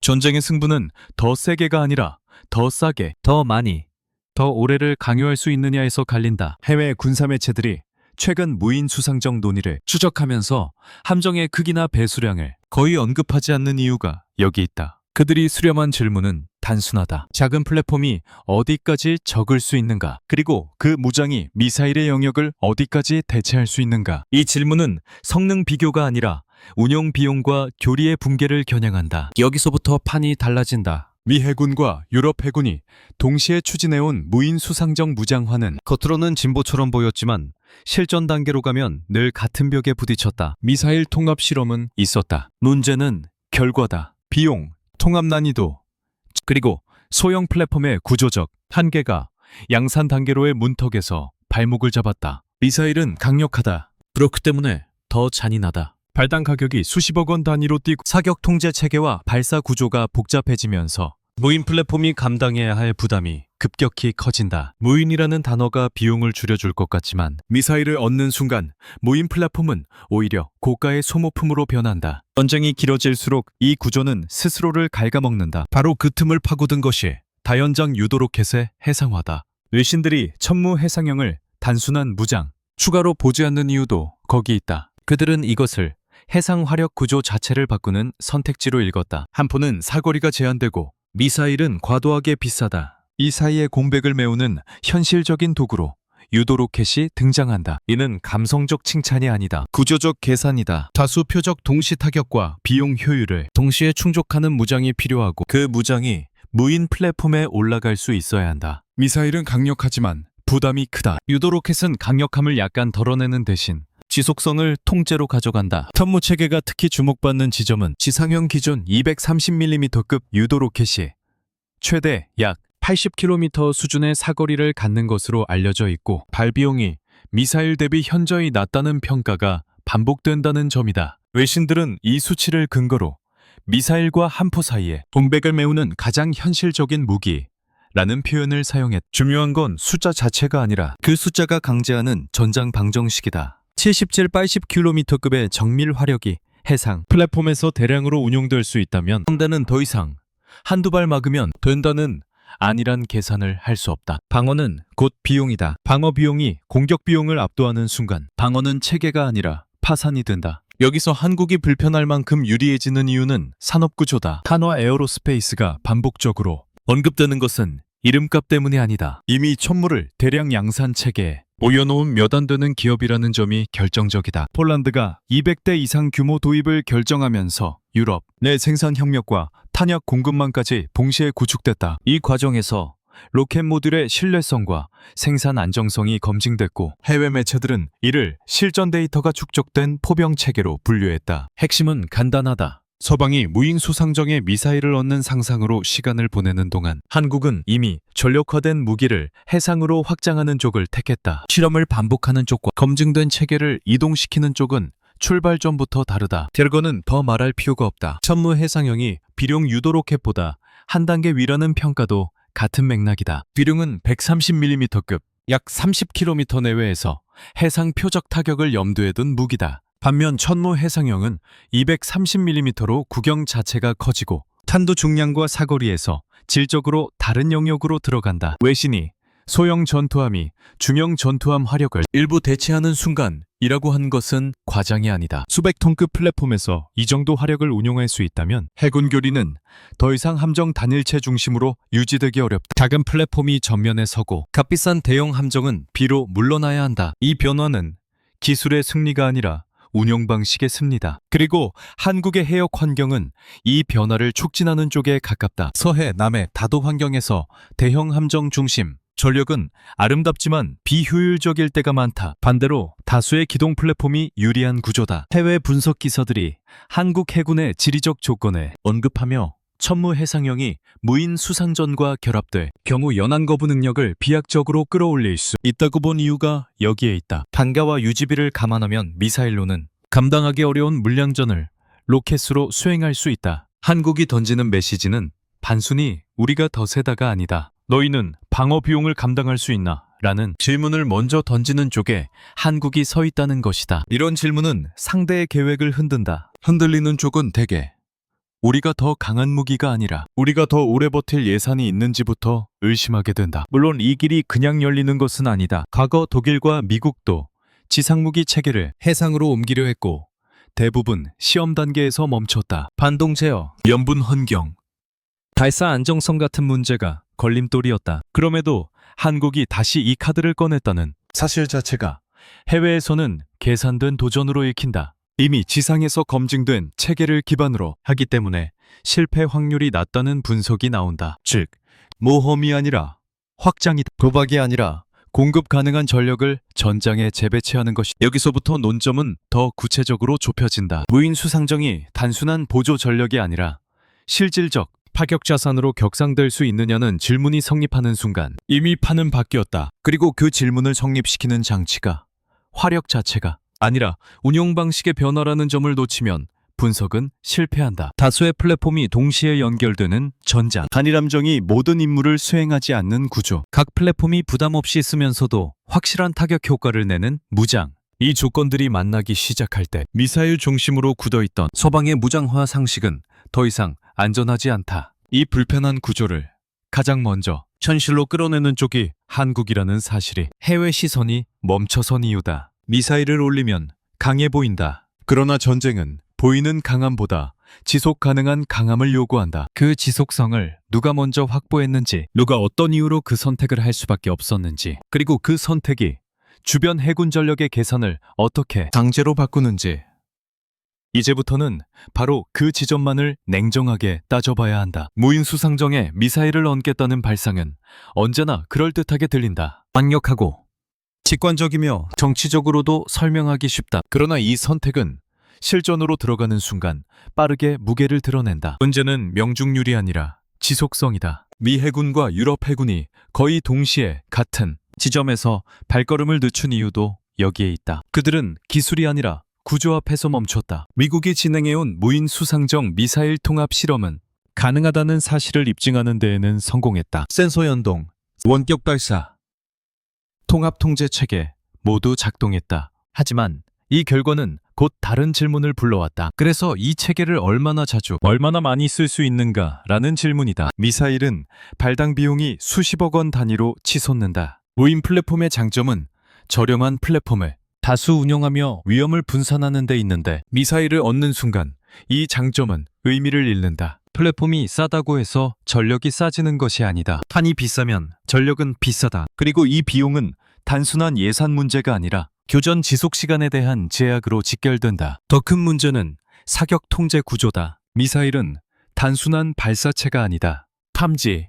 전쟁의 승부는 더 세게가 아니라 더 싸게, 더 많이, 더 오래를 강요할 수 있느냐에서 갈린다. 해외 군사 매체들이 최근 무인 수상정 논의를 추적하면서 함정의 크기나 배수량을 거의 언급하지 않는 이유가 여기 있다. 그들이 수렴한 질문은 단순하다. 작은 플랫폼이 어디까지 적을 수 있는가? 그리고 그 무장이 미사일의 영역을 어디까지 대체할 수 있는가? 이 질문은 성능 비교가 아니라 운용 비용과 교리의 붕괴를 겨냥한다. 여기서부터 판이 달라진다. 미 해군과 유럽 해군이 동시에 추진해온 무인 수상정 무장화는 겉으로는 진보처럼 보였지만 실전 단계로 가면 늘 같은 벽에 부딪혔다. 미사일 통합 실험은 있었다. 문제는 결과다. 비용, 통합 난이도, 그리고 소형 플랫폼의 구조적 한계가 양산 단계로의 문턱에서 발목을 잡았다. 미사일은 강력하다. 그렇기 때문에 더 잔인하다. 발당 가격이 수십억 원 단위로 뛰고 사격 통제 체계와 발사 구조가 복잡해지면서 무인 플랫폼이 감당해야 할 부담이 급격히 커진다. 무인이라는 단어가 비용을 줄여줄 것 같지만 미사일을 얻는 순간 무인 플랫폼은 오히려 고가의 소모품으로 변한다. 전쟁이 길어질수록 이 구조는 스스로를 갉아먹는다. 바로 그 틈을 파고든 것이 다연장 유도 로켓의 해상화다. 외신들이 천무 해상형을 단순한 무장, 추가로 보지 않는 이유도 거기 있다. 그들은 이것을 해상 화력 구조 자체를 바꾸는 선택지로 읽었다. 함포는 사거리가 제한되고 미사일은 과도하게 비싸다. 이 사이의 공백을 메우는 현실적인 도구로 유도 로켓이 등장한다. 이는 감성적 칭찬이 아니다. 구조적 계산이다. 다수 표적 동시 타격과 비용 효율을 동시에 충족하는 무장이 필요하고 그 무장이 무인 플랫폼에 올라갈 수 있어야 한다. 미사일은 강력하지만 부담이 크다. 유도 로켓은 강력함을 약간 덜어내는 대신 지속성을 통째로 가져간다. 천무 체계가 특히 주목받는 지점은 지상형 기준 230mm급 유도 로켓이 최대 약 80km 수준의 사거리를 갖는 것으로 알려져 있고 발비용이 미사일 대비 현저히 낮다는 평가가 반복된다는 점이다. 외신들은 이 수치를 근거로 미사일과 함포 사이에 공백을 메우는 가장 현실적인 무기라는 표현을 사용했다. 중요한 건 숫자 자체가 아니라 그 숫자가 강제하는 전장 방정식이다. 77-80km급의 정밀 화력이 해상 플랫폼에서 대량으로 운용될 수 있다면 상대는 더 이상 한두 발 막으면 된다는 아니란 계산을 할 수 없다. 방어는 곧 비용이다. 방어 비용이 공격 비용을 압도하는 순간 방어는 체계가 아니라 파산이 된다. 여기서 한국이 불편할 만큼 유리해지는 이유는 산업구조다. 한화 에어로스페이스가 반복적으로 언급되는 것은 이름값 때문이 아니다. 이미 천무를 대량 양산 체계에 올려놓은 몇 안 되는 기업이라는 점이 결정적이다. 폴란드가 200대 이상 규모 도입을 결정하면서 유럽 내 생산 협력과 탄약 공급망까지 동시에 구축됐다. 이 과정에서 로켓 모듈의 신뢰성과 생산 안정성이 검증됐고 해외 매체들은 이를 실전 데이터가 축적된 포병 체계로 분류했다. 핵심은 간단하다. 서방이 무인 수상정에 미사일을 얻는 상상으로 시간을 보내는 동안 한국은 이미 전력화된 무기를 해상으로 확장하는 쪽을 택했다. 실험을 반복하는 쪽과 검증된 체계를 이동시키는 쪽은 출발 전부터 다르다. 데르거는 더 말할 필요가 없다. 천무 해상형이 비룡 유도 로켓보다 한 단계 위라는 평가도 같은 맥락이다. 비룡은 130mm급, 약 30km 내외에서 해상 표적 타격을 염두에 둔 무기다. 반면 천무 해상형은 230mm로 구경 자체가 커지고 탄두 중량과 사거리에서 질적으로 다른 영역으로 들어간다. 외신이 소형 전투함이 중형 전투함 화력을 일부 대체하는 순간이라고 한 것은 과장이 아니다. 수백 톤급 플랫폼에서 이 정도 화력을 운용할 수 있다면 해군 교리는 더 이상 함정 단일체 중심으로 유지되기 어렵다. 작은 플랫폼이 전면에 서고 값비싼 대형 함정은 비로 물러나야 한다. 이 변화는 기술의 승리가 아니라 운영 방식의 승리다. 그리고 한국의 해역 환경은 이 변화를 촉진하는 쪽에 가깝다. 서해, 남해 다도 환경에서 대형 함정 중심 전력은 아름답지만 비효율적일 때가 많다. 반대로 다수의 기동 플랫폼이 유리한 구조다. 해외 분석 기사들이 한국 해군의 지리적 조건을 언급하며 천무 해상형이 무인 수상전과 결합될 경우 연안 거부 능력을 비약적으로 끌어올릴 수 있다고 본 이유가 여기에 있다. 단가와 유지비를 감안하면 미사일로는 감당하기 어려운 물량전을 로켓으로 수행할 수 있다. 한국이 던지는 메시지는 단순히 우리가 더 세다가 아니다. 너희는 방어 비용을 감당할 수 있나? 라는 질문을 먼저 던지는 쪽에 한국이 서 있다는 것이다. 이런 질문은 상대의 계획을 흔든다. 흔들리는 쪽은 대개 우리가 더 강한 무기가 아니라 우리가 더 오래 버틸 예산이 있는지부터 의심하게 된다. 물론 이 길이 그냥 열리는 것은 아니다. 과거 독일과 미국도 지상무기 체계를 해상으로 옮기려 했고 대부분 시험 단계에서 멈췄다. 반동제어, 연분 환경, 발사 안정성 같은 문제가 걸림돌이었다. 그럼에도 한국이 다시 이 카드를 꺼냈다는 사실 자체가 해외에서는 계산된 도전으로 읽힌다. 이미 지상에서 검증된 체계를 기반으로 하기 때문에 실패 확률이 낮다는 분석이 나온다. 즉, 모험이 아니라 확장이다. 도박이 아니라 공급 가능한 전력을 전장에 재배치하는 것이. 여기서부터 논점은 더 구체적으로 좁혀진다. 무인 수상정이 단순한 보조 전력이 아니라 실질적 파격 자산으로 격상될 수 있느냐는 질문이 성립하는 순간 이미 판은 바뀌었다. 그리고 그 질문을 성립시키는 장치가 화력 자체가 아니라 운용 방식의 변화라는 점을 놓치면 분석은 실패한다. 다수의 플랫폼이 동시에 연결되는 전장, 단일함정이 모든 임무를 수행하지 않는 구조, 각 플랫폼이 부담 없이 쓰면서도 확실한 타격 효과를 내는 무장. 이 조건들이 만나기 시작할 때 미사일 중심으로 굳어있던 서방의 무장화 상식은 더 이상 안전하지 않다. 이 불편한 구조를 가장 먼저 현실로 끌어내는 쪽이 한국이라는 사실이 해외 시선이 멈춰선 이유다. 미사일을 올리면 강해 보인다. 그러나 전쟁은 보이는 강함보다 지속 가능한 강함을 요구한다. 그 지속성을 누가 먼저 확보했는지, 누가 어떤 이유로 그 선택을 할 수밖에 없었는지, 그리고 그 선택이 주변 해군 전력의 계산을 어떻게 강제로 바꾸는지, 이제부터는 바로 그 지점만을 냉정하게 따져봐야 한다. 무인 수상정에 미사일을 얹겠다는 발상은 언제나 그럴듯하게 들린다. 강력하고 직관적이며 정치적으로도 설명하기 쉽다. 그러나 이 선택은 실전으로 들어가는 순간 빠르게 무게를 드러낸다. 문제는 명중률이 아니라 지속성이다. 미 해군과 유럽 해군이 거의 동시에 같은 지점에서 발걸음을 늦춘 이유도 여기에 있다. 그들은 기술이 아니라 구조 앞에서 멈췄다. 미국이 진행해온 무인 수상정 미사일 통합 실험은 가능하다는 사실을 입증하는 데에는 성공했다. 센서 연동, 원격 발사, 통합 통제 체계 모두 작동했다. 하지만 이 결과는 곧 다른 질문을 불러왔다. 그래서 이 체계를 얼마나 자주, 얼마나 많이 쓸 수 있는가라는 질문이다. 미사일은 발당 비용이 수십억 원 단위로 치솟는다. 무인 플랫폼의 장점은 저렴한 플랫폼을 다수 운영하며 위험을 분산하는 데 있는데 미사일을 얻는 순간 이 장점은 의미를 잃는다. 플랫폼이 싸다고 해서 전력이 싸지는 것이 아니다. 판이 비싸면 전력은 비싸다. 그리고 이 비용은 단순한 예산 문제가 아니라 교전 지속 시간에 대한 제약으로 직결된다. 더 큰 문제는 사격 통제 구조다. 미사일은 단순한 발사체가 아니다. 탐지,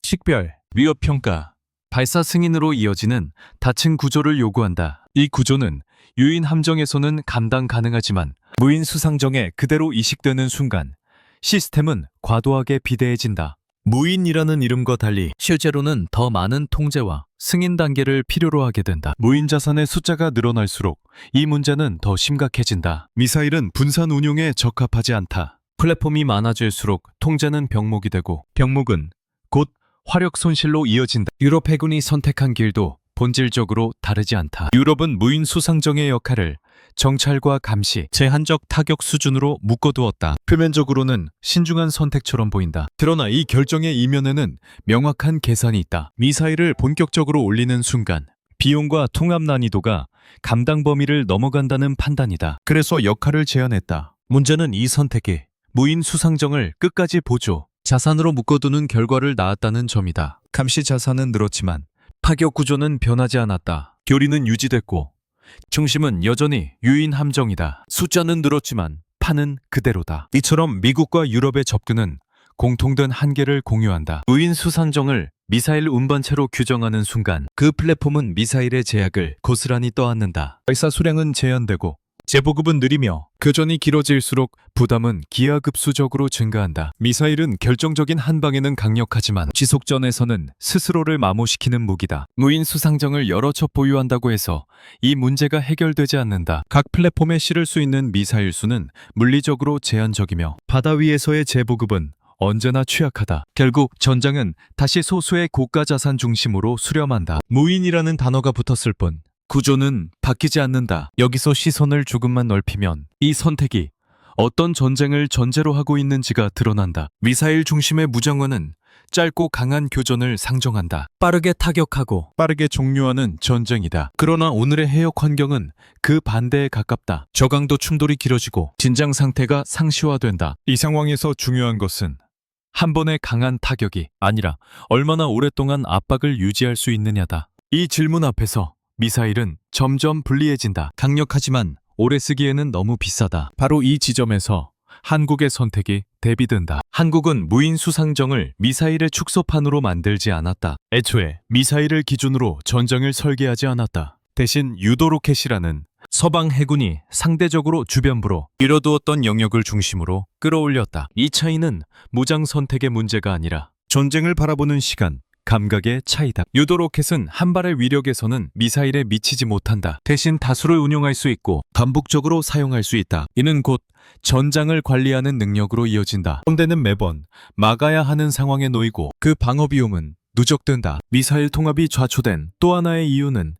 식별, 위협 평가, 발사 승인으로 이어지는 다층 구조를 요구한다. 이 구조는 유인 함정에서는 감당 가능하지만 무인 수상정에 그대로 이식되는 순간 시스템은 과도하게 비대해진다. 무인이라는 이름과 달리 실제로는 더 많은 통제와 승인 단계를 필요로 하게 된다. 무인 자산의 숫자가 늘어날수록 이 문제는 더 심각해진다. 미사일은 분산 운용에 적합하지 않다. 플랫폼이 많아질수록 통제는 병목이 되고 병목은 곧 화력 손실로 이어진다. 유럽 해군이 선택한 길도 본질적으로 다르지 않다. 유럽은 무인 수상정의 역할을 정찰과 감시, 제한적 타격 수준으로 묶어두었다. 표면적으로는 신중한 선택처럼 보인다. 그러나 이 결정의 이면에는 명확한 계산이 있다. 미사일을 본격적으로 올리는 순간 비용과 통합 난이도가 감당 범위를 넘어간다는 판단이다. 그래서 역할을 제한했다. 문제는 이 선택이 무인 수상정을 끝까지 보조, 자산으로 묶어두는 결과를 낳았다는 점이다. 감시 자산은 늘었지만 파격 구조는 변하지 않았다. 교리는 유지됐고 중심은 여전히 유인 함정이다. 숫자는 늘었지만 판은 그대로다. 이처럼 미국과 유럽의 접근은 공통된 한계를 공유한다. 무인 수상정을 미사일 운반체로 규정하는 순간 그 플랫폼은 미사일의 제약을 고스란히 떠안는다. 발사 수량은 제한되고 재보급은 느리며 교전이 길어질수록 부담은 기하급수적으로 증가한다. 미사일은 결정적인 한 방에는 강력하지만 지속전에서는 스스로를 마모시키는 무기다. 무인 수상정을 여러 척 보유한다고 해서 이 문제가 해결되지 않는다. 각 플랫폼에 실을 수 있는 미사일 수는 물리적으로 제한적이며 바다 위에서의 재보급은 언제나 취약하다. 결국 전장은 다시 소수의 고가 자산 중심으로 수렴한다. 무인이라는 단어가 붙었을 뿐 구조는 바뀌지 않는다. 여기서 시선을 조금만 넓히면 이 선택이 어떤 전쟁을 전제로 하고 있는지가 드러난다. 미사일 중심의 무장화는 짧고 강한 교전을 상정한다. 빠르게 타격하고 빠르게 종료하는 전쟁이다. 그러나 오늘의 해역 환경은 그 반대에 가깝다. 저강도 충돌이 길어지고 진장 상태가 상시화된다. 이 상황에서 중요한 것은 한 번의 강한 타격이 아니라 얼마나 오랫동안 압박을 유지할 수 있느냐다. 이 질문 앞에서 미사일은 점점 불리해진다. 강력하지만 오래 쓰기에는 너무 비싸다. 바로 이 지점에서 한국의 선택이 대비된다. 한국은 무인 수상정을 미사일의 축소판으로 만들지 않았다. 애초에 미사일을 기준으로 전장을 설계하지 않았다. 대신 유도로켓이라는 서방 해군이 상대적으로 주변부로 밀어두었던 영역을 중심으로 끌어올렸다. 이 차이는 무장 선택의 문제가 아니라 전쟁을 바라보는 시간, 감각의 차이다. 유도로켓은 한 발의 위력에서는 미사일에 미치지 못한다. 대신 다수를 운용할 수 있고 반복적으로 사용할 수 있다. 이는 곧 전장을 관리하는 능력으로 이어진다. 그런데는 매번 막아야 하는 상황에 놓이고 그 방어 비용은 누적된다. 미사일 통합이 좌초된 또 하나의 이유는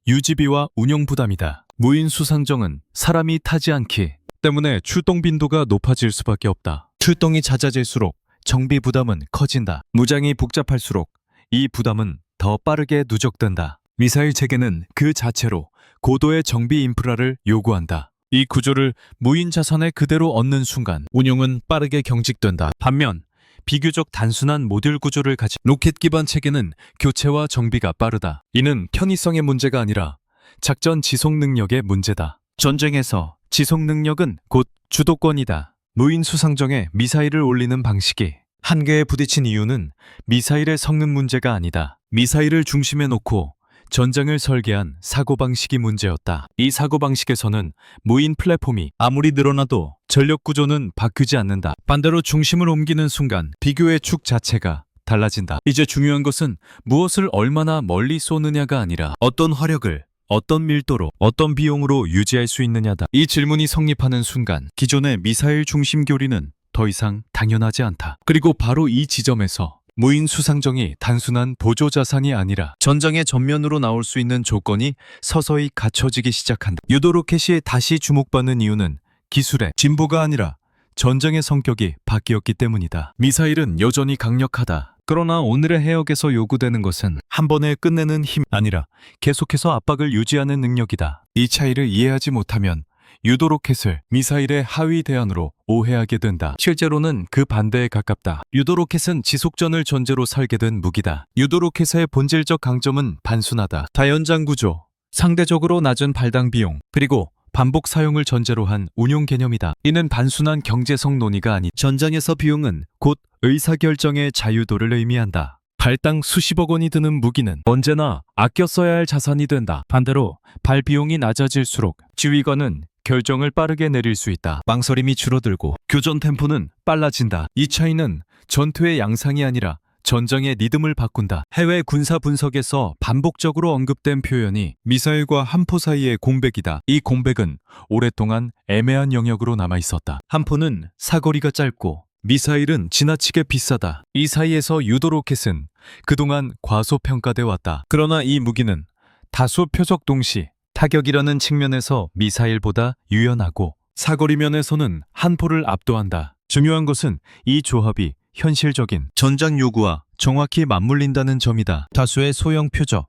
유지비와 운용 부담이다. 무인 수상정은 사람이 타지 않기 때문에 출동 빈도가 높아질 수밖에 없다. 출동이 잦아질수록 정비 부담은 커진다. 무장이 복잡할수록 이 부담은 더 빠르게 누적된다. 미사일 체계는 그 자체로 고도의 정비 인프라를 요구한다. 이 구조를 무인 자산에 그대로 얻는 순간 운용은 빠르게 경직된다. 반면 비교적 단순한 모듈 구조를 가진 로켓 기반 체계는 교체와 정비가 빠르다. 이는 편의성의 문제가 아니라 작전 지속 능력의 문제다. 전쟁에서 지속 능력은 곧 주도권이다. 무인 수상정에 미사일을 올리는 방식이 한계에 부딪힌 이유는 미사일의 성능 문제가 아니다. 미사일을 중심에 놓고 전장을 설계한 사고방식이 문제였다. 이 사고방식에서는 무인 플랫폼이 아무리 늘어나도 전력 구조는 바뀌지 않는다. 반대로 중심을 옮기는 순간 비교의 축 자체가 달라진다. 이제 중요한 것은 무엇을 얼마나 멀리 쏘느냐가 아니라 어떤 화력을 어떤 밀도로, 어떤 비용으로 유지할 수 있느냐다. 이 질문이 성립하는 순간 기존의 미사일 중심 교리는 더 이상 당연하지 않다. 그리고 바로 이 지점에서 무인 수상정이 단순한 보조 자산이 아니라 전장의 전면으로 나올 수 있는 조건이 서서히 갖춰지기 시작한다. 유도로켓이 다시 주목받는 이유는 기술의 진보가 아니라 전쟁의 성격이 바뀌었기 때문이다. 미사일은 여전히 강력하다. 그러나 오늘의 해역에서 요구되는 것은 한 번에 끝내는 힘이 아니라 계속해서 압박을 유지하는 능력이다. 이 차이를 이해하지 못하면 유도로켓을 미사일의 하위 대안으로 오해하게 된다. 실제로는 그 반대에 가깝다. 유도로켓은 지속전을 전제로 설계된 무기다. 유도로켓의 본질적 강점은 단순하다. 다연장 구조, 상대적으로 낮은 발당 비용, 그리고 반복 사용을 전제로 한 운용 개념이다. 이는 단순한 경제성 논의가 아니 전장에서 비용은 곧 의사결정의 자유도를 의미한다. 발당 수십억 원이 드는 무기는 언제나 아껴 써야 할 자산이 된다. 반대로 발 비용이 낮아질수록 지휘관은 결정을 빠르게 내릴 수 있다. 망설임이 줄어들고 교전 템포는 빨라진다. 이 차이는 전투의 양상이 아니라 전장의 리듬을 바꾼다. 해외 군사 분석에서 반복적으로 언급된 표현이 미사일과 함포 사이의 공백이다. 이 공백은 오랫동안 애매한 영역으로 남아 있었다. 함포는 사거리가 짧고 미사일은 지나치게 비싸다. 이 사이에서 유도로켓은 그동안 과소평가돼 왔다. 그러나 이 무기는 다수 표적 동시 타격이라는 측면에서 미사일보다 유연하고 사거리 면에서는 함포를 압도한다. 중요한 것은 이 조합이 현실적인 전장 요구와 정확히 맞물린다는 점이다. 다수의 소형 표적,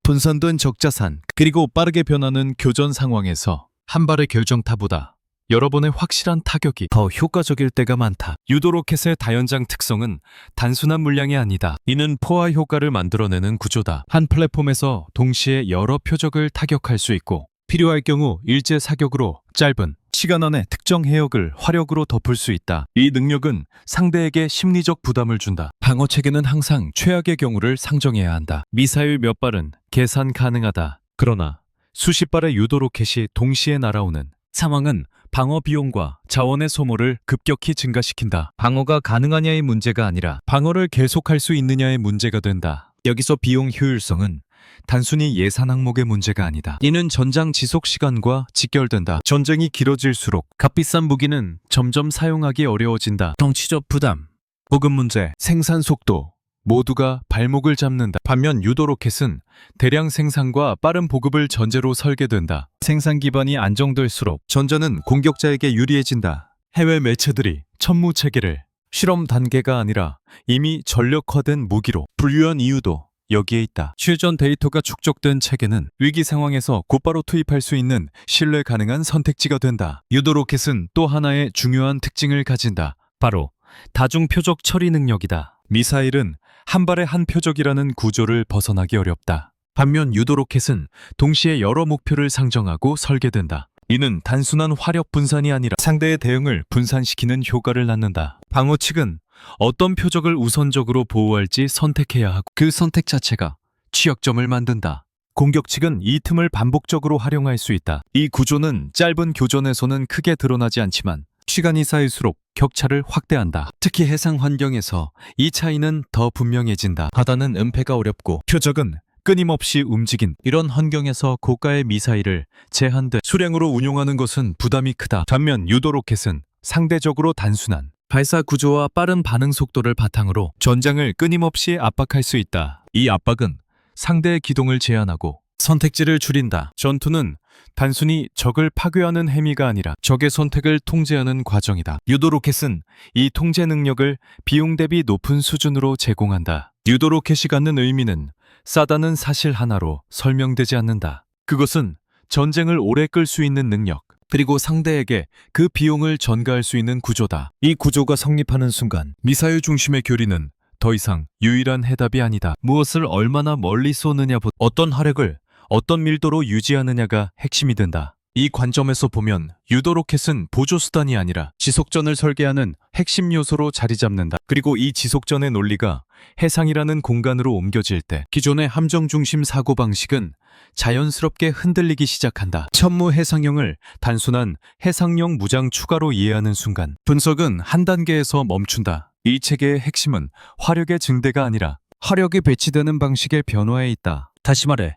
분산된 적자산, 그리고 빠르게 변하는 교전 상황에서 한 발의 결정타보다 여러 번의 확실한 타격이 더 효과적일 때가 많다. 유도로켓의 다연장 특성은 단순한 물량이 아니다. 이는 포화 효과를 만들어내는 구조다. 한 플랫폼에서 동시에 여러 표적을 타격할 수 있고 필요할 경우 일제 사격으로 짧은 시간 안에 특정 해역을 화력으로 덮을 수 있다. 이 능력은 상대에게 심리적 부담을 준다. 방어 체계는 항상 최악의 경우를 상정해야 한다. 미사일 몇 발은 계산 가능하다. 그러나 수십 발의 유도로켓이 동시에 날아오는 상황은 방어 비용과 자원의 소모를 급격히 증가시킨다. 방어가 가능하냐의 문제가 아니라 방어를 계속할 수 있느냐의 문제가 된다. 여기서 비용 효율성은 단순히 예산 항목의 문제가 아니다. 이는 전장 지속 시간과 직결된다. 전쟁이 길어질수록 값비싼 무기는 점점 사용하기 어려워진다. 정치적 부담, 보급 문제, 생산 속도 모두가 발목을 잡는다. 반면 유도로켓은 대량 생산과 빠른 보급을 전제로 설계된다. 생산 기반이 안정될수록 전자는 공격자에게 유리해진다. 해외 매체들이 천무 체계를 실험 단계가 아니라 이미 전력화된 무기로 분류한 이유도 여기에 있다. 실전 데이터가 축적된 체계는 위기 상황에서 곧바로 투입할 수 있는 신뢰 가능한 선택지가 된다. 유도 로켓은 또 하나의 중요한 특징을 가진다. 바로 다중 표적 처리 능력이다. 미사일은 한 발에 한 표적이라는 구조를 벗어나기 어렵다. 반면 유도 로켓은 동시에 여러 목표를 상정하고 설계된다. 이는 단순한 화력 분산이 아니라 상대의 대응을 분산시키는 효과를 낳는다. 방어 측은 어떤 표적을 우선적으로 보호할지 선택해야 하고 그 선택 자체가 취약점을 만든다. 공격 측은 이 틈을 반복적으로 활용할 수 있다. 이 구조는 짧은 교전에서는 크게 드러나지 않지만 시간이 쌓일수록 격차를 확대한다. 특히 해상 환경에서 이 차이는 더 분명해진다. 바다는 은폐가 어렵고 표적은 끊임없이 움직인 이런 환경에서 고가의 미사일을 제한된 수량으로 운용하는 것은 부담이 크다. 반면 유도 로켓은 상대적으로 단순한 발사 구조와 빠른 반응 속도를 바탕으로 전장을 끊임없이 압박할 수 있다. 이 압박은 상대의 기동을 제한하고 선택지를 줄인다. 전투는 단순히 적을 파괴하는 행위가 아니라 적의 선택을 통제하는 과정이다. 유도 로켓은 이 통제 능력을 비용 대비 높은 수준으로 제공한다. 유도 로켓이 갖는 의미는 싸다는 사실 하나로 설명되지 않는다. 그것은 전쟁을 오래 끌 수 있는 능력, 그리고 상대에게 그 비용을 전가할 수 있는 구조다. 이 구조가 성립하는 순간 미사일 중심의 교리는 더 이상 유일한 해답이 아니다. 무엇을 얼마나 멀리 쏘느냐보다 어떤 화력을 어떤 밀도로 유지하느냐가 핵심이 된다. 이 관점에서 보면 유도 로켓은 보조수단이 아니라 지속전을 설계하는 핵심 요소로 자리 잡는다. 그리고 이 지속전의 논리가 해상이라는 공간으로 옮겨질 때 기존의 함정 중심 사고방식은 자연스럽게 흔들리기 시작한다. 천무 해상형을 단순한 해상용 무장 추가로 이해하는 순간 분석은 한 단계에서 멈춘다. 이 체계의 핵심은 화력의 증대가 아니라 화력이 배치되는 방식의 변화에 있다. 다시 말해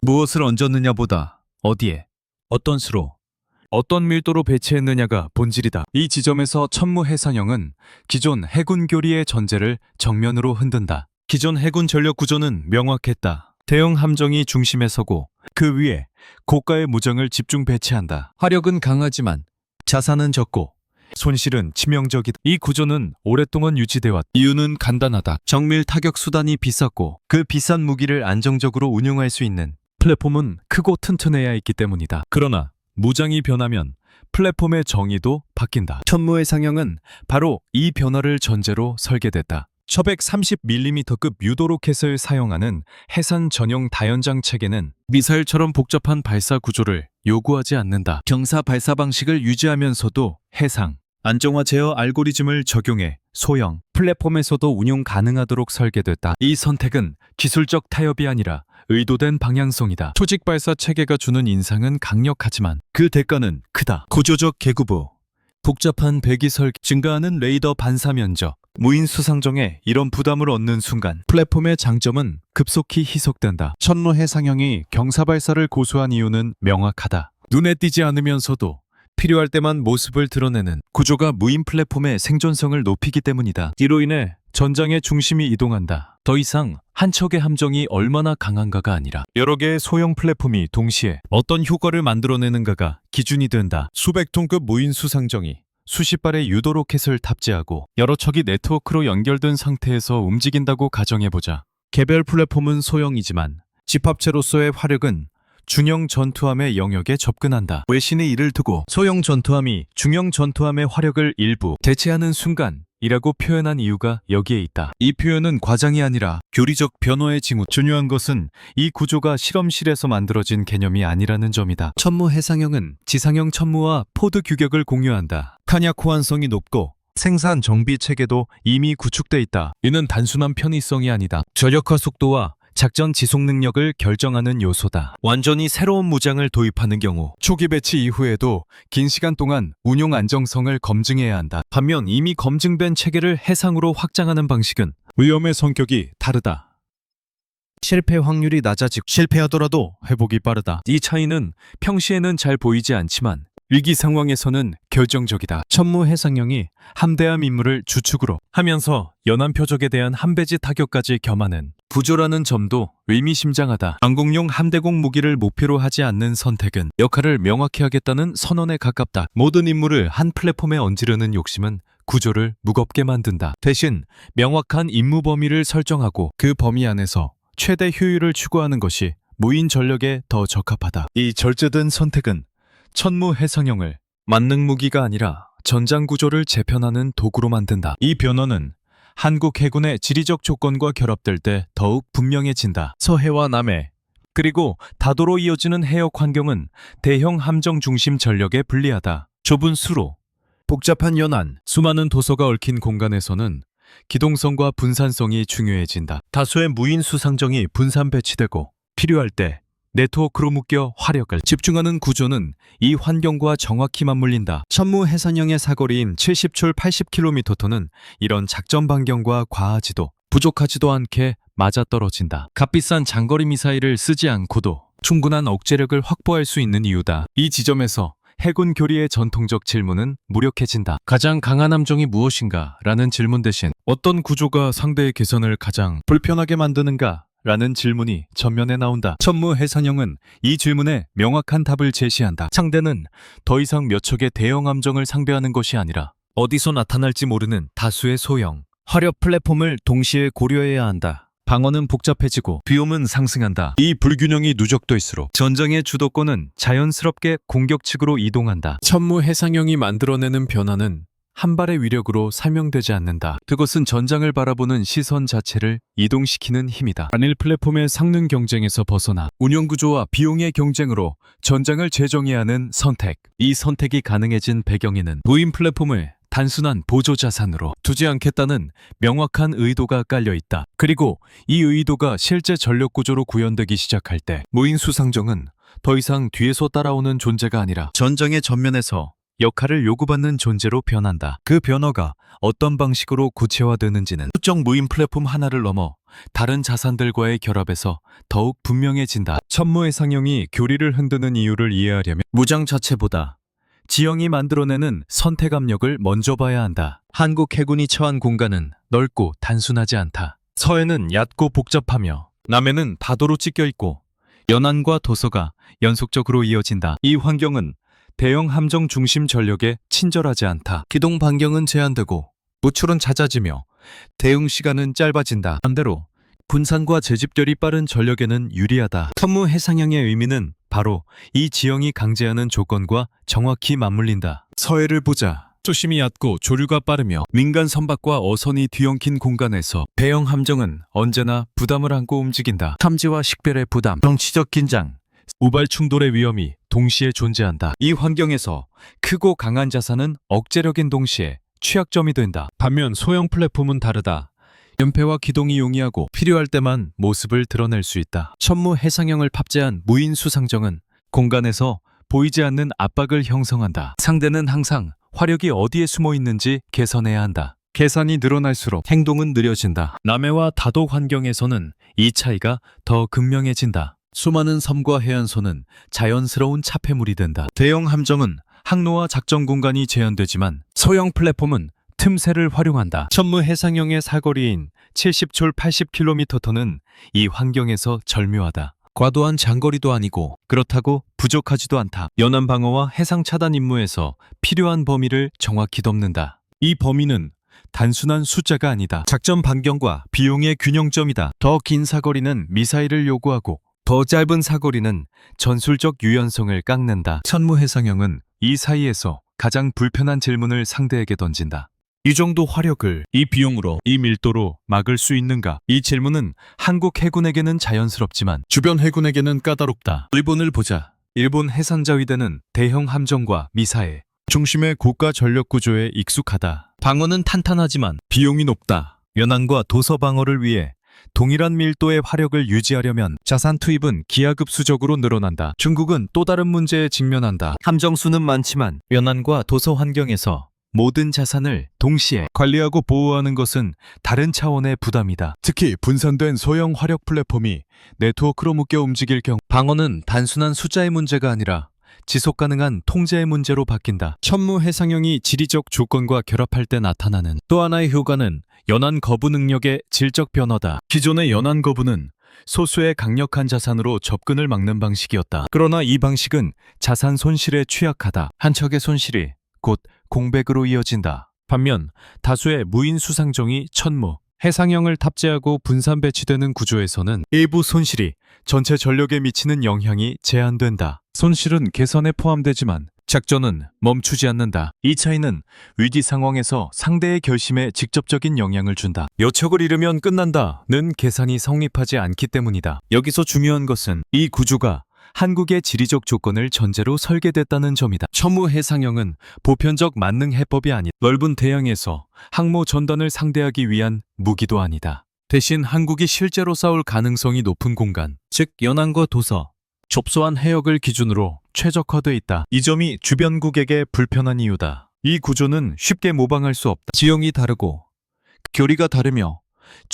무엇을 얹었느냐보다 어디에, 어떤 수로, 어떤 밀도로 배치했느냐가 본질이다. 이 지점에서 천무 해상형은 기존 해군 교리의 전제를 정면으로 흔든다. 기존 해군 전력 구조는 명확했다. 대형 함정이 중심에 서고 그 위에 고가의 무장을 집중 배치한다. 화력은 강하지만 자산은 적고 손실은 치명적이다. 이 구조는 오랫동안 유지돼 왔다. 이유는 간단하다. 정밀 타격 수단이 비쌌고 그 비싼 무기를 안정적으로 운용할 수 있는 플랫폼은 크고 튼튼해야 했기 때문이다. 그러나 무장이 변하면 플랫폼의 정의도 바뀐다. 천무의 상형은 바로 이 변화를 전제로 설계됐다. 1130mm급 유도 로켓을 사용하는 해산 전용 다연장 체계는 미사일처럼 복잡한 발사 구조를 요구하지 않는다. 경사 발사 방식을 유지하면서도 해상, 안정화 제어 알고리즘을 적용해 소형 플랫폼에서도 운용 가능하도록 설계됐다. 이 선택은 기술적 타협이 아니라 의도된 방향성이다. 조직 발사 체계가 주는 인상은 강력하지만 그 대가는 크다. 구조적 계구부, 복잡한 배기 설계, 증가하는 레이더 반사 면적, 무인 수상정에 이런 부담을 얻는 순간 플랫폼의 장점은 급속히 희석된다. 천무 해상형이 경사 발사를 고수한 이유는 명확하다. 눈에 띄지 않으면서도 필요할 때만 모습을 드러내는 구조가 무인 플랫폼의 생존성을 높이기 때문이다. 이로 인해 전장의 중심이 이동한다. 더 이상 한 척의 함정이 얼마나 강한가가 아니라 여러 개의 소형 플랫폼이 동시에 어떤 효과를 만들어내는가가 기준이 된다. 수백 톤급 무인 수상정이 수십 발의 유도 로켓을 탑재하고 여러 척이 네트워크로 연결된 상태에서 움직인다고 가정해보자. 개별 플랫폼은 소형이지만 집합체로서의 화력은 중형 전투함의 영역에 접근한다. 외신의 이를 두고 소형 전투함이 중형 전투함의 화력을 일부 대체하는 순간이라고 표현한 이유가 여기에 있다. 이 표현은 과장이 아니라 교리적 변화의 징후. 중요한 것은 이 구조가 실험실에서 만들어진 개념이 아니라는 점이다. 천무 해상형은 지상형 천무와 포드 규격을 공유한다. 탄약 호환성이 높고 생산 정비 체계도 이미 구축돼 있다. 이는 단순한 편의성이 아니다. 저력화 속도와 작전 지속 능력을 결정하는 요소다. 완전히 새로운 무장을 도입하는 경우 초기 배치 이후에도 긴 시간 동안 운용 안정성을 검증해야 한다. 반면 이미 검증된 체계를 해상으로 확장하는 방식은 위험의 성격이 다르다. 실패 확률이 낮아지고 실패하더라도 회복이 빠르다. 이 차이는 평시에는 잘 보이지 않지만 위기 상황에서는 결정적이다. 천무 해상형이 함대함 임무를 주축으로 하면서 연안 표적에 대한 함배지 타격까지 겸하는 구조라는 점도 의미심장하다. 항공용 함대공 무기를 목표로 하지 않는 선택은 역할을 명확히 하겠다는 선언에 가깝다. 모든 임무를 한 플랫폼에 얹으려는 욕심은 구조를 무겁게 만든다. 대신 명확한 임무 범위를 설정하고 그 범위 안에서 최대 효율을 추구하는 것이 무인 전력에 더 적합하다. 이 절제된 선택은 천무 해상형을 만능 무기가 아니라 전장 구조를 재편하는 도구로 만든다. 이 변화는 한국 해군의 지리적 조건과 결합될 때 더욱 분명해진다. 서해와 남해 그리고 다도로 이어지는 해역 환경은 대형 함정 중심 전력에 불리하다. 좁은 수로, 복잡한 연안, 수많은 도서가 얽힌 공간에서는 기동성과 분산성이 중요해진다. 다수의 무인 수상정이 분산 배치되고 필요할 때 네트워크로 묶여 화력을 집중하는 구조는 이 환경과 정확히 맞물린다. 천무 해상형의 사거리인 70출 80km는 이런 작전 반경과 과하지도 부족하지도 않게 맞아떨어진다. 값비싼 장거리 미사일을 쓰지 않고도 충분한 억제력을 확보할 수 있는 이유다. 이 지점에서 해군 교리의 전통적 질문은 무력해진다. 가장 강한 함정이 무엇인가? 라는 질문 대신 어떤 구조가 상대의 개선을 가장 불편하게 만드는가? 라는 질문이 전면에 나온다. 천무 해상형은 이 질문에 명확한 답을 제시한다. 상대는 더 이상 몇 척의 대형 함정을 상대하는 것이 아니라 어디서 나타날지 모르는 다수의 소형, 화력 플랫폼을 동시에 고려해야 한다. 방어는 복잡해지고 비용은 상승한다. 이 불균형이 누적될수록 전장의 주도권은 자연스럽게 공격 측으로 이동한다. 천무 해상형이 만들어내는 변화는 한 발의 위력으로 설명되지 않는다. 그것은 전장을 바라보는 시선 자체를 이동시키는 힘이다. 단일 플랫폼의 상능 경쟁에서 벗어나 운영구조와 비용의 경쟁으로 전장을 재정해야 하는 선택. 이 선택이 가능해진 배경에는 무인 플랫폼을 단순한 보조자산으로 두지 않겠다는 명확한 의도가 깔려 있다. 그리고 이 의도가 실제 전력구조로 구현되기 시작할 때 무인 수상정은 더 이상 뒤에서 따라오는 존재가 아니라 전장의 전면에서 역할을 요구받는 존재로 변한다. 그 변화가 어떤 방식으로 구체화되는지는 특정 무인 플랫폼 하나를 넘어 다른 자산들과의 결합에서 더욱 분명해진다. 천무 해상형이 교리를 흔드는 이유를 이해하려면 무장 자체보다 지형이 만들어내는 선택 압력을 먼저 봐야 한다. 한국 해군이 처한 공간은 넓고 단순하지 않다. 서해는 얕고 복잡하며 남해는 다도로 찢겨있고 연안과 도서가 연속적으로 이어진다. 이 환경은 대형 함정 중심 전력에 친절하지 않다. 기동 반경은 제한되고 무출은 잦아지며 대응 시간은 짧아진다. 반대로 분산과 재집결이 빠른 전력에는 유리하다. 천무 해상형의 의미는 바로 이 지형이 강제하는 조건과 정확히 맞물린다. 서해를 보자. 수심이 얕고 조류가 빠르며 민간 선박과 어선이 뒤엉킨 공간에서 대형 함정은 언제나 부담을 안고 움직인다. 탐지와 식별의 부담, 정치적 긴장, 우발 충돌의 위험이 동시에 존재한다. 이 환경에서 크고 강한 자산은 억제력인 동시에 취약점이 된다. 반면 소형 플랫폼은 다르다. 연패와 기동이 용이하고 필요할 때만 모습을 드러낼 수 있다. 천무 해상형을 탑재한 무인 수상정은 공간에서 보이지 않는 압박을 형성한다. 상대는 항상 화력이 어디에 숨어 있는지 계산해야 한다. 계산이 늘어날수록 행동은 느려진다. 남해와 다도 환경에서는 이 차이가 더 극명해진다. 수많은 섬과 해안선은 자연스러운 차폐물이 된다. 대형 함정은 항로와 작전 공간이 제한되지만 소형 플랫폼은 틈새를 활용한다. 천무 해상형의 사거리인 70출 80km는 이 환경에서 절묘하다. 과도한 장거리도 아니고 그렇다고 부족하지도 않다. 연안 방어와 해상 차단 임무에서 필요한 범위를 정확히 덮는다. 이 범위는 단순한 숫자가 아니다. 작전 반경과 비용의 균형점이다. 더 긴 사거리는 미사일을 요구하고 더 짧은 사거리는 전술적 유연성을 깎는다. 천무 해상형은 이 사이에서 가장 불편한 질문을 상대에게 던진다. 이 정도 화력을 이 비용으로 이 밀도로 막을 수 있는가? 이 질문은 한국 해군에게는 자연스럽지만 주변 해군에게는 까다롭다. 일본을 보자. 일본 해상자위대는 대형 함정과 미사일, 중심의 고가 전력 구조에 익숙하다. 방어는 탄탄하지만 비용이 높다. 연안과 도서 방어를 위해 동일한 밀도의 화력을 유지하려면 자산 투입은 기하급수적으로 늘어난다. 중국은 또 다른 문제에 직면한다. 함정수는 많지만 연안과 도서 환경에서 모든 자산을 동시에 관리하고 보호하는 것은 다른 차원의 부담이다. 특히 분산된 소형 화력 플랫폼이 네트워크로 묶여 움직일 경우 방어는 단순한 숫자의 문제가 아니라 지속 가능한 통제의 문제로 바뀐다. 천무 해상형이 지리적 조건과 결합할 때 나타나는 또 하나의 효과는 연안 거부 능력의 질적 변화다. 기존의 연안 거부는 소수의 강력한 자산으로 접근을 막는 방식이었다. 그러나 이 방식은 자산 손실에 취약하다. 한 척의 손실이 곧 공백으로 이어진다. 반면 다수의 무인 수상정이 천무, 해상형을 탑재하고 분산 배치되는 구조에서는 일부 손실이 전체 전력에 미치는 영향이 제한된다. 손실은 개선에 포함되지만 작전은 멈추지 않는다. 이 차이는 위기 상황에서 상대의 결심에 직접적인 영향을 준다. 여척을 잃으면 끝난다는 계산이 성립하지 않기 때문이다. 여기서 중요한 것은 이 구조가 한국의 지리적 조건을 전제로 설계됐다는 점이다. 천무 해상형은 보편적 만능 해법이 아닌 넓은 대양에서 항모 전단을 상대하기 위한 무기도 아니다. 대신 한국이 실제로 싸울 가능성이 높은 공간, 즉 연안과 도서, 접소한 해역을 기준으로 최적화돼 있다. 이 점이 주변국에게 불편한 이유다. 이 구조는 쉽게 모방할 수 없다. 지형이 다르고 교리가 다르며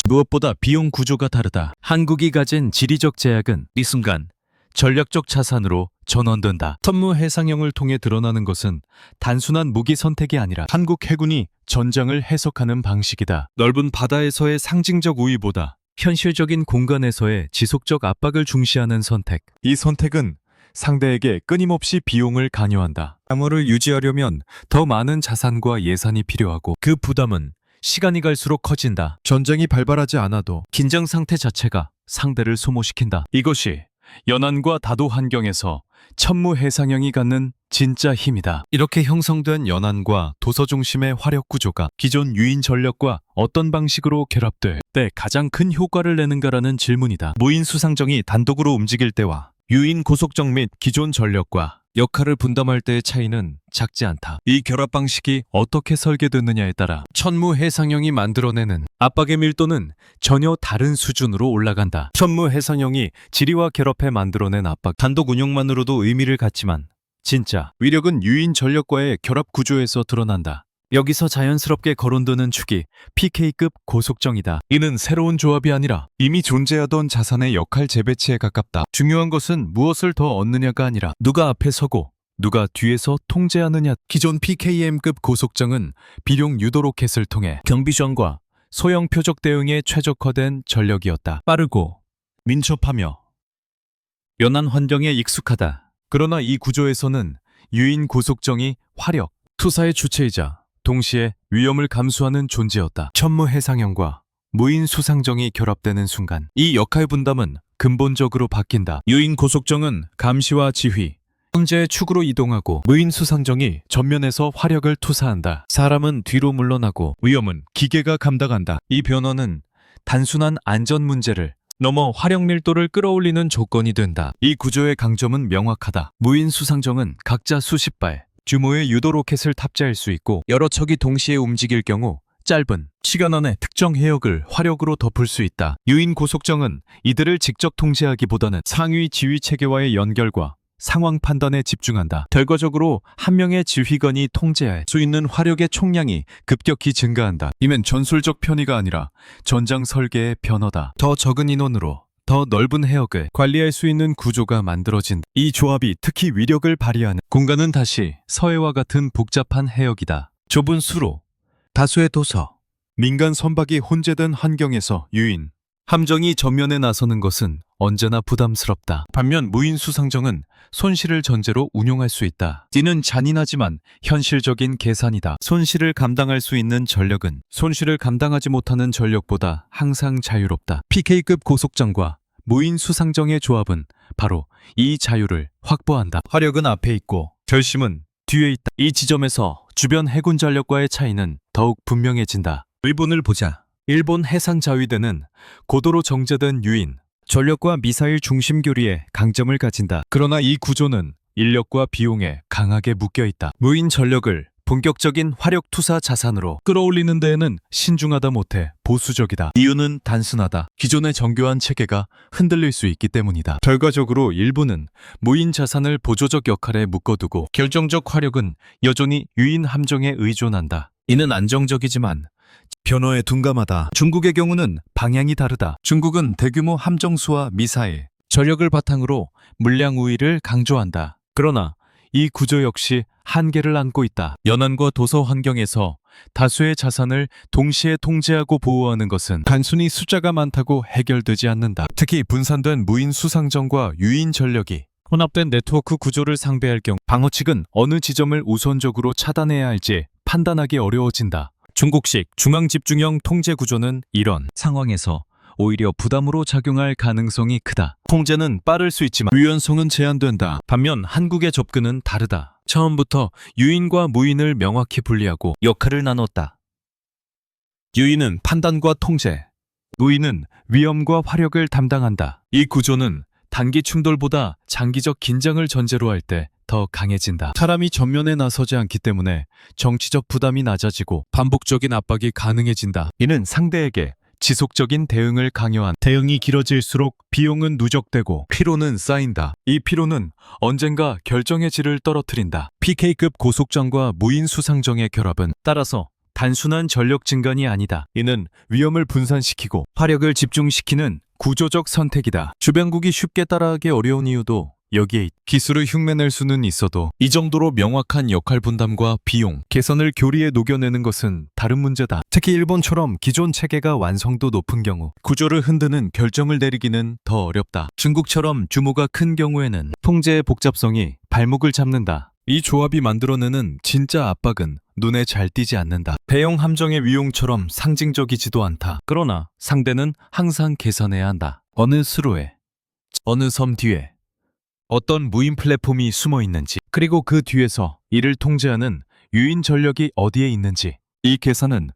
무엇보다 비용 구조가 다르다. 한국이 가진 지리적 제약은 이 순간 전략적 자산으로 전환된다. 천무 해상형을 통해 드러나는 것은 단순한 무기 선택이 아니라 한국 해군이 전장을 해석하는 방식이다. 넓은 바다에서의 상징적 우위보다 현실적인 공간에서의 지속적 압박을 중시하는 선택. 이 선택은 상대에게 끊임없이 비용을 강요한다. 방어를 유지하려면 더 많은 자산과 예산이 필요하고 그 부담은 시간이 갈수록 커진다. 전쟁이 발발하지 않아도 긴장 상태 자체가 상대를 소모시킨다. 이것이 연안과 다도 환경에서 천무 해상형이 갖는 진짜 힘이다. 이렇게 형성된 연안과 도서 중심의 화력 구조가 기존 유인 전력과 어떤 방식으로 결합될 때 가장 큰 효과를 내는가라는 질문이다. 무인 수상정이 단독으로 움직일 때와 유인 고속정 및 기존 전력과 역할을 분담할 때의 차이는 작지 않다. 이 결합 방식이 어떻게 설계됐느냐에 따라 천무 해상형이 만들어내는 압박의 밀도는 전혀 다른 수준으로 올라간다. 천무 해상형이 지리와 결합해 만들어낸 압박, 단독 운용만으로도 의미를 갖지만 진짜 위력은 유인 전력과의 결합 구조에서 드러난다. 여기서 자연스럽게 거론되는 축이 PK급 고속정이다. 이는 새로운 조합이 아니라 이미 존재하던 자산의 역할 재배치에 가깝다. 중요한 것은 무엇을 더 얻느냐가 아니라 누가 앞에 서고 누가 뒤에서 통제하느냐. 기존 PKM급 고속정은 비룡 유도 로켓을 통해 경비전과 소형 표적 대응에 최적화된 전력이었다. 빠르고 민첩하며 연안 환경에 익숙하다. 그러나 이 구조에서는 유인 고속정이 화력, 투사의 주체이자 동시에 위험을 감수하는 존재였다. 천무 해상형과 무인 수상정이 결합되는 순간 이 역할 분담은 근본적으로 바뀐다. 유인 고속정은 감시와 지휘, 통제의 축으로 이동하고 무인 수상정이 전면에서 화력을 투사한다. 사람은 뒤로 물러나고 위험은 기계가 감당한다. 이 변화는 단순한 안전 문제를 넘어 화력 밀도를 끌어올리는 조건이 된다. 이 구조의 강점은 명확하다. 무인 수상정은 각자 수십 발 규모의 유도 로켓을 탑재할 수 있고 여러 척이 동시에 움직일 경우 짧은 시간 안에 특정 해역을 화력으로 덮을 수 있다. 유인 고속정은 이들을 직접 통제하기보다는 상위 지휘 체계와의 연결과 상황 판단에 집중한다. 결과적으로 한 명의 지휘관이 통제할 수 있는 화력의 총량이 급격히 증가한다. 이면 전술적 편의가 아니라 전장 설계의 변화다. 더 적은 인원으로 더 넓은 해역을 관리할 수 있는 구조가 만들어진 이 조합이 특히 위력을 발휘하는 공간은 다시 서해와 같은 복잡한 해역이다. 좁은 수로, 다수의 도서, 민간 선박이 혼재된 환경에서 유인, 함정이 전면에 나서는 것은 언제나 부담스럽다. 반면 무인 수상정은 손실을 전제로 운용할 수 있다. 이는 잔인하지만 현실적인 계산이다. 손실을 감당할 수 있는 전력은 손실을 감당하지 못하는 전력보다 항상 자유롭다. PK급 고속정과 무인 수상정의 조합은 바로 이 자유를 확보한다. 화력은 앞에 있고 결심은 뒤에 있다. 이 지점에서 주변 해군 전력과의 차이는 더욱 분명해진다. 일본을 보자. 일본 해상자위대는 고도로 정제된 유인, 전력과 미사일 중심 교리에 강점을 가진다. 그러나 이 구조는 인력과 비용에 강하게 묶여있다. 무인 전력을 본격적인 화력 투사 자산으로 끌어올리는 데에는 신중하다 못해 보수적이다. 이유는 단순하다. 기존의 정교한 체계가 흔들릴 수 있기 때문이다. 결과적으로 일부는 무인 자산을 보조적 역할에 묶어두고 결정적 화력은 여전히 유인 함정에 의존한다. 이는 안정적이지만 변화에 둔감하다. 중국의 경우는 방향이 다르다. 중국은 대규모 함정수와 미사일, 전력을 바탕으로 물량 우위를 강조한다. 그러나 이 구조 역시 한계를 안고 있다. 연안과 도서 환경에서 다수의 자산을 동시에 통제하고 보호하는 것은 단순히 숫자가 많다고 해결되지 않는다. 특히 분산된 무인 수상정과 유인 전력이 혼합된 네트워크 구조를 상대할 경우 방어 측은 어느 지점을 우선적으로 차단해야 할지 판단하기 어려워진다. 중국식 중앙집중형 통제 구조는 이런 상황에서 오히려 부담으로 작용할 가능성이 크다. 통제는 빠를 수 있지만 유연성은 제한된다. 반면 한국의 접근은 다르다. 처음부터 유인과 무인을 명확히 분리하고 역할을 나눴다. 유인은 판단과 통제, 무인은 위험과 화력을 담당한다. 이 구조는 단기 충돌보다 장기적 긴장을 전제로 할 때 더 강해진다. 사람이 전면에 나서지 않기 때문에 정치적 부담이 낮아지고 반복적인 압박이 가능해진다. 이는 상대에게 지속적인 대응을 강요한 대응이 길어질수록 비용은 누적되고 피로는 쌓인다. 이 피로는 언젠가 결정의 질을 떨어뜨린다. PK급 고속정과 무인 수상정의 결합은 따라서 단순한 전력 증간이 아니다. 이는 위험을 분산시키고 화력을 집중시키는 구조적 선택이다. 주변국이 쉽게 따라하기 어려운 이유도 여기에 기술을 흉내낼 수는 있어도 이 정도로 명확한 역할 분담과 비용, 개선을 교리에 녹여내는 것은 다른 문제다. 특히 일본처럼 기존 체계가 완성도 높은 경우 구조를 흔드는 결정을 내리기는 더 어렵다. 중국처럼 규모가 큰 경우에는 통제의 복잡성이 발목을 잡는다. 이 조합이 만들어내는 진짜 압박은 눈에 잘 띄지 않는다. 배영 함정의 위용처럼 상징적이지도 않다. 그러나 상대는 항상 계산해야 한다. 어느 수로에, 어느 섬 뒤에 어떤 무인 플랫폼이 숨어 있는지, 그리고 그 뒤에서 이를 통제하는 유인 전력이 어디에 있는지. 이 계산은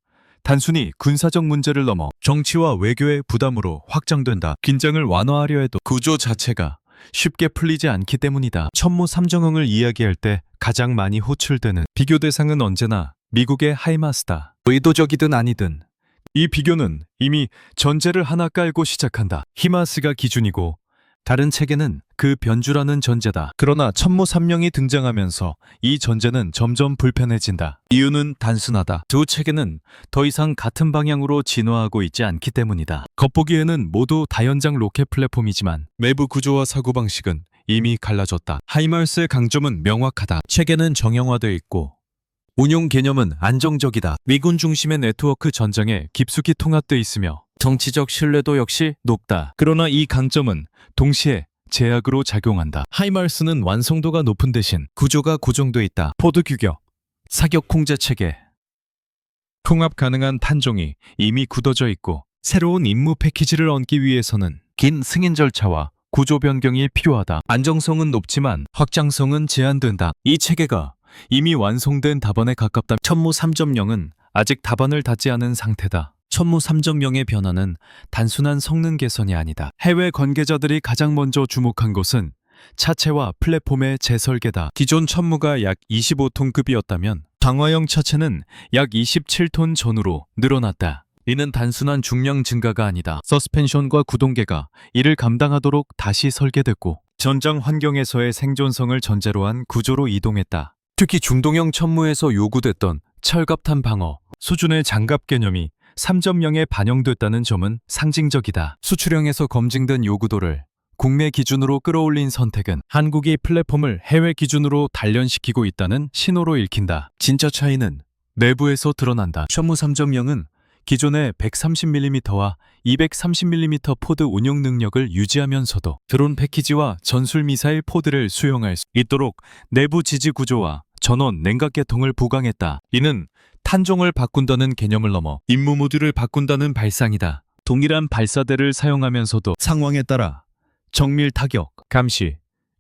단순히 군사적 문제를 넘어 정치와 외교의 부담으로 확장된다. 긴장을 완화하려 해도 구조 자체가 쉽게 풀리지 않기 때문이다. 천무 삼정형을 이야기할 때 가장 많이 호출되는 비교 대상은 언제나 미국의 하이마스다. 의도적이든 아니든 이 비교는 이미 전제를 하나 깔고 시작한다. 히마스가 기준이고 다른 체계는 그 변주라는 전제다. 그러나 천무삼령이 등장하면서 이 전제는 점점 불편해진다. 이유는 단순하다. 두 체계는 더 이상 같은 방향으로 진화하고 있지 않기 때문이다. 겉보기에는 모두 다연장 로켓 플랫폼이지만 내부 구조와 사고방식은 이미 갈라졌다. 하이마스의 강점은 명확하다. 체계는 정형화되어 있고 운용 개념은 안정적이다. 미군 중심의 네트워크 전장에 깊숙이 통합되어 있으며 정치적 신뢰도 역시 높다. 그러나 이 강점은 동시에 제약으로 작용한다. 하이마스는 완성도가 높은 대신 구조가 고정돼 있다. 포드 규격, 사격 통제 체계, 통합 가능한 탄종이 이미 굳어져 있고 새로운 임무 패키지를 얹기 위해서는 긴 승인 절차와 구조 변경이 필요하다. 안정성은 높지만 확장성은 제한된다. 이 체계가 이미 완성된 답안에 가깝다. 천무 3.0은 아직 답안을 닫지 않은 상태다. 천무 3.0의 변화는 단순한 성능 개선이 아니다. 해외 관계자들이 가장 먼저 주목한 것은 차체와 플랫폼의 재설계다. 기존 천무가 약 25톤급이었다면 강화형 차체는 약 27톤 전후로 늘어났다. 이는 단순한 중량 증가가 아니다. 서스펜션과 구동계가 이를 감당하도록 다시 설계됐고 전장 환경에서의 생존성을 전제로 한 구조로 이동했다. 특히 중동형 천무에서 요구됐던 철갑탄 방어 수준의 장갑 개념이 3.0에 반영됐다는 점은 상징적이다. 수출형에서 검증된 요구도를 국내 기준으로 끌어올린 선택은 한국이 플랫폼을 해외 기준으로 단련시키고 있다는 신호로 읽힌다. 진짜 차이는 내부에서 드러난다. 천무 3.0은 기존의 130mm와 230mm 포드 운용 능력을 유지하면서도 드론 패키지와 전술 미사일 포드를 수용할 수 있도록 내부 지지 구조와 전원 냉각 계통을 부강했다. 이는 탄종을 바꾼다는 개념을 넘어 임무 모듈을 바꾼다는 발상이다. 동일한 발사대를 사용하면서도 상황에 따라 정밀 타격, 감시,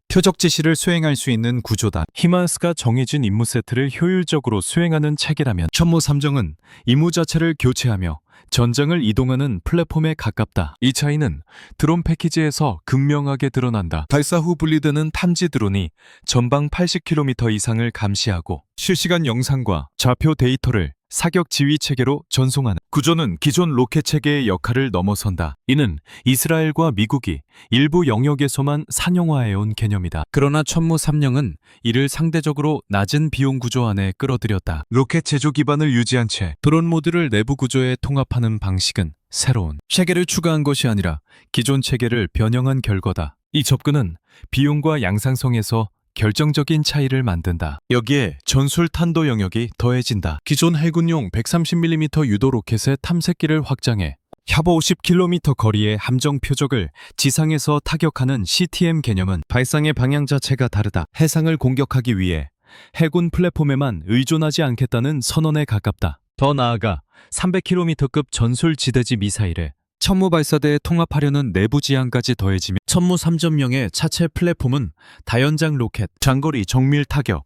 표적 지시를 수행할 수 있는 구조다. 히마스가 정해진 임무 세트를 효율적으로 수행하는 체계라면 천무 3정은 임무 자체를 교체하며 전장을 이동하는 플랫폼에 가깝다. 이 차이는 드론 패키지에서 극명하게 드러난다. 발사 후 분리되는 탐지 드론이 전방 80km 이상을 감시하고 실시간 영상과 좌표 데이터를 사격 지휘 체계로 전송하는 구조는 기존 로켓 체계의 역할을 넘어선다. 이는 이스라엘과 미국이 일부 영역에서만 산용화해온 개념이다. 그러나 천무 3령은 이를 상대적으로 낮은 비용 구조 안에 끌어들였다. 로켓 제조 기반을 유지한 채 드론 모듈을 내부 구조에 통합하는 방식은 새로운 체계를 추가한 것이 아니라 기존 체계를 변형한 결과다. 이 접근은 비용과 양산성에서 결정적인 차이를 만든다. 여기에 전술 탄도 영역이 더해진다. 기존 해군용 130mm 유도 로켓의 탐색기를 확장해 약 50km 거리의 함정 표적을 지상에서 타격하는 CTM 개념은 발상의 방향 자체가 다르다. 해상을 공격하기 위해 해군 플랫폼에만 의존하지 않겠다는 선언에 가깝다. 더 나아가 300km급 전술 지대지 미사일에 천무 발사대에 통합하려는 내부 지향까지 더해지며 천무 3.0의 차체 플랫폼은 다연장 로켓, 장거리 정밀 타격,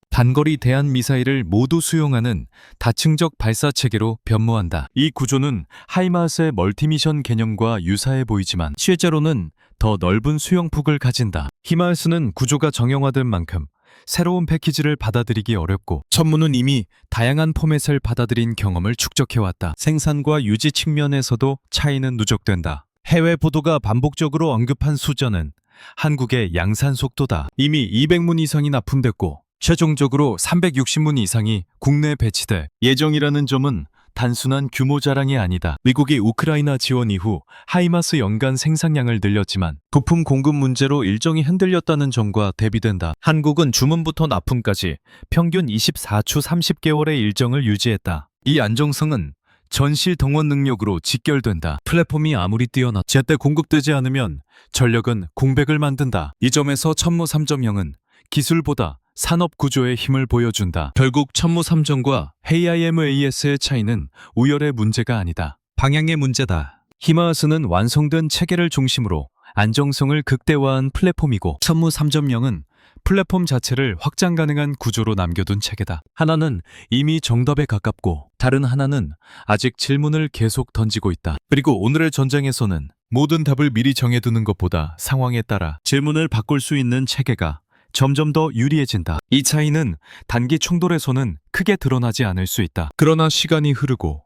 단거리 대한 미사일을 모두 수용하는 다층적 발사 체계로 변모한다. 이 구조는 하이마스의 멀티미션 개념과 유사해 보이지만 실제로는 더 넓은 수용폭을 가진다. 히마스는 구조가 정형화된 만큼 새로운 패키지를 받아들이기 어렵고 천무는 이미 다양한 포맷을 받아들인 경험을 축적해왔다. 생산과 유지 측면에서도 차이는 누적된다. 해외 보도가 반복적으로 언급한 수저는 한국의 양산 속도다. 이미 200문 이상이 납품됐고 최종적으로 360문 이상이 국내에 배치될 예정이라는 점은 단순한 규모 자랑이 아니다. 미국이 우크라이나 지원 이후 하이마스 연간 생산량을 늘렸지만 부품 공급 문제로 일정이 흔들렸다는 점과 대비된다. 한국은 주문부터 납품까지 평균 24주 30개월의 일정을 유지했다. 이 안정성은 전시 동원 능력으로 직결된다. 플랫폼이 아무리 뛰어나 제때 공급되지 않으면 전력은 공백을 만든다. 이 점에서 천무 3.0은 기술보다 산업 구조의 힘을 보여준다. 결국 천무 3정과 HIMAS의 차이는 우열의 문제가 아니다. 방향의 문제다. 히마스는 완성된 체계를 중심으로 안정성을 극대화한 플랫폼이고 천무 3.0은 플랫폼 자체를 확장 가능한 구조로 남겨둔 체계다. 하나는 이미 정답에 가깝고 다른 하나는 아직 질문을 계속 던지고 있다. 그리고 오늘의 전쟁에서는 모든 답을 미리 정해두는 것보다 상황에 따라 질문을 바꿀 수 있는 체계가 점점 더 유리해진다. 이 차이는 단기 충돌에서는 크게 드러나지 않을 수 있다. 그러나 시간이 흐르고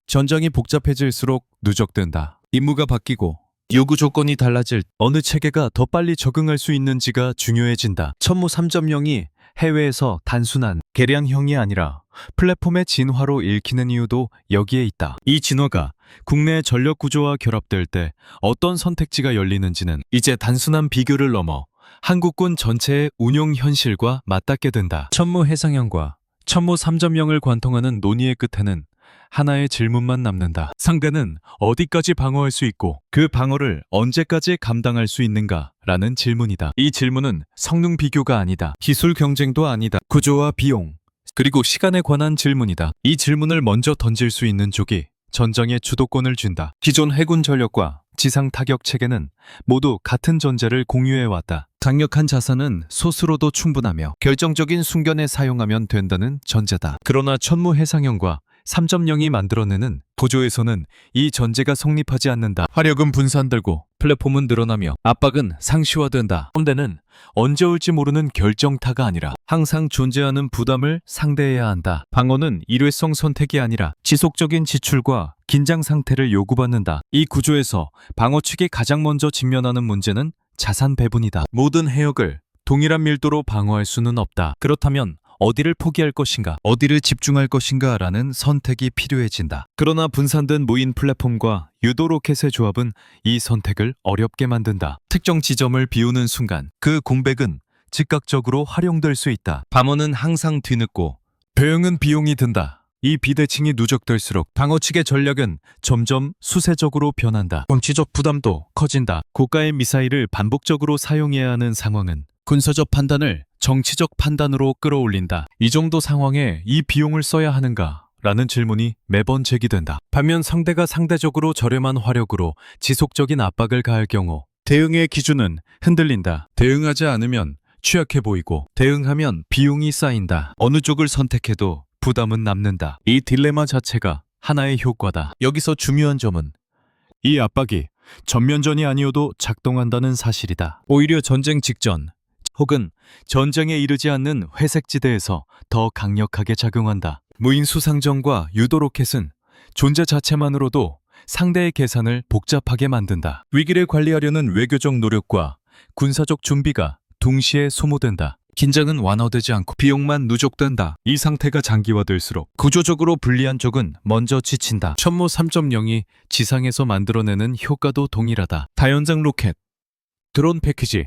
전장이 복잡해질수록 누적된다. 임무가 바뀌고 요구 조건이 달라질 어느 체계가 더 빨리 적응할 수 있는지가 중요해진다. 천무 3.0이 해외에서 단순한 개량형이 아니라 플랫폼의 진화로 읽히는 이유도 여기에 있다. 이 진화가 국내 전력 구조와 결합될 때 어떤 선택지가 열리는지는 이제 단순한 비교를 넘어 한국군 전체의 운용 현실과 맞닿게 된다. 천무 해상형과 천무 3.0을 관통하는 논의의 끝에는 하나의 질문만 남는다. 상대는 어디까지 방어할 수 있고 그 방어를 언제까지 감당할 수 있는가? 라는 질문이다. 이 질문은 성능 비교가 아니다. 기술 경쟁도 아니다. 구조와 비용, 그리고 시간에 관한 질문이다. 이 질문을 먼저 던질 수 있는 쪽이 전장의 주도권을 준다. 기존 해군 전력과 지상 타격 체계는 모두 같은 전제를 공유해왔다. 강력한 자산은 소수로도 충분하며 결정적인 순간에 사용하면 된다는 전제다. 그러나 천무 해상형과 3.0이 만들어내는 구조에서는 이 전제가 성립하지 않는다. 화력은 분산되고 플랫폼은 늘어나며 압박은 상시화된다. 함대는 언제 올지 모르는 결정타가 아니라 항상 존재하는 부담을 상대해야 한다. 방어는 일회성 선택이 아니라 지속적인 지출과 긴장 상태를 요구받는다. 이 구조에서 방어 측이 가장 먼저 직면하는 문제는 자산 배분이다. 모든 해역을 동일한 밀도로 방어할 수는 없다. 그렇다면 어디를 포기할 것인가, 어디를 집중할 것인가 라는 선택이 필요해진다. 그러나 분산된 무인 플랫폼과 유도 로켓의 조합은 이 선택을 어렵게 만든다. 특정 지점을 비우는 순간 그 공백은 즉각적으로 활용될 수 있다. 방어는 항상 뒤늦고 배응은 비용이 든다. 이 비대칭이 누적될수록 방어 측의 전략은 점점 수세적으로 변한다. 정치적 부담도 커진다. 고가의 미사일을 반복적으로 사용해야 하는 상황은 군사적 판단을 정치적 판단으로 끌어올린다. 이 정도 상황에 이 비용을 써야 하는가? 라는 질문이 매번 제기된다. 반면 상대가 상대적으로 저렴한 화력으로 지속적인 압박을 가할 경우 대응의 기준은 흔들린다. 대응하지 않으면 취약해 보이고 대응하면 비용이 쌓인다. 어느 쪽을 선택해도 부담은 남는다. 이 딜레마 자체가 하나의 효과다. 여기서 중요한 점은 이 압박이 전면전이 아니어도 작동한다는 사실이다. 오히려 전쟁 직전 혹은 전쟁에 이르지 않는 회색지대에서 더 강력하게 작용한다. 무인 수상정과 유도 로켓은 존재 자체만으로도 상대의 계산을 복잡하게 만든다. 위기를 관리하려는 외교적 노력과 군사적 준비가 동시에 소모된다. 긴장은 완화되지 않고 비용만 누적된다. 이 상태가 장기화될수록 구조적으로 불리한 쪽은 먼저 지친다. 천무 3.0이 지상에서 만들어내는 효과도 동일하다. 다연장 로켓, 드론 패키지,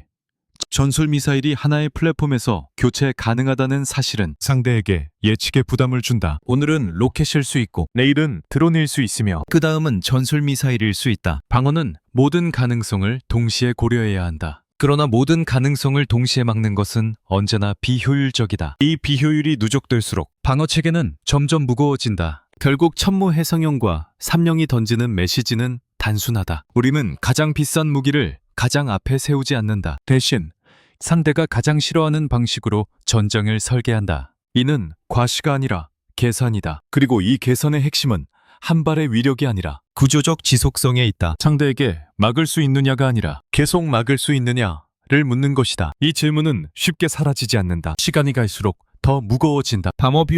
전술 미사일이 하나의 플랫폼에서 교체 가능하다는 사실은 상대에게 예측의 부담을 준다. 오늘은 로켓일 수 있고 내일은 드론일 수 있으며 그 다음은 전술 미사일일 수 있다. 방어는 모든 가능성을 동시에 고려해야 한다. 그러나 모든 가능성을 동시에 막는 것은 언제나 비효율적이다. 이 비효율이 누적될수록 방어 체계는 점점 무거워진다. 결국 천무해성형과 삼령이 던지는 메시지는 단순하다. 우리는 가장 비싼 무기를 가장 앞에 세우지 않는다. 대신 상대가 가장 싫어하는 방식으로 전장을 설계한다. 이는 과시가 아니라 계산이다. 그리고 이 계산의 핵심은 한 발의 위력이 아니라 구조적 지속성에 있다. 상대에게 막을 수 있느냐가 아니라 계속 막을 수 있느냐를 묻는 것이다. 이 질문은 쉽게 사라지지 않는다. 시간이 갈수록 더 무거워진다. 방어 비용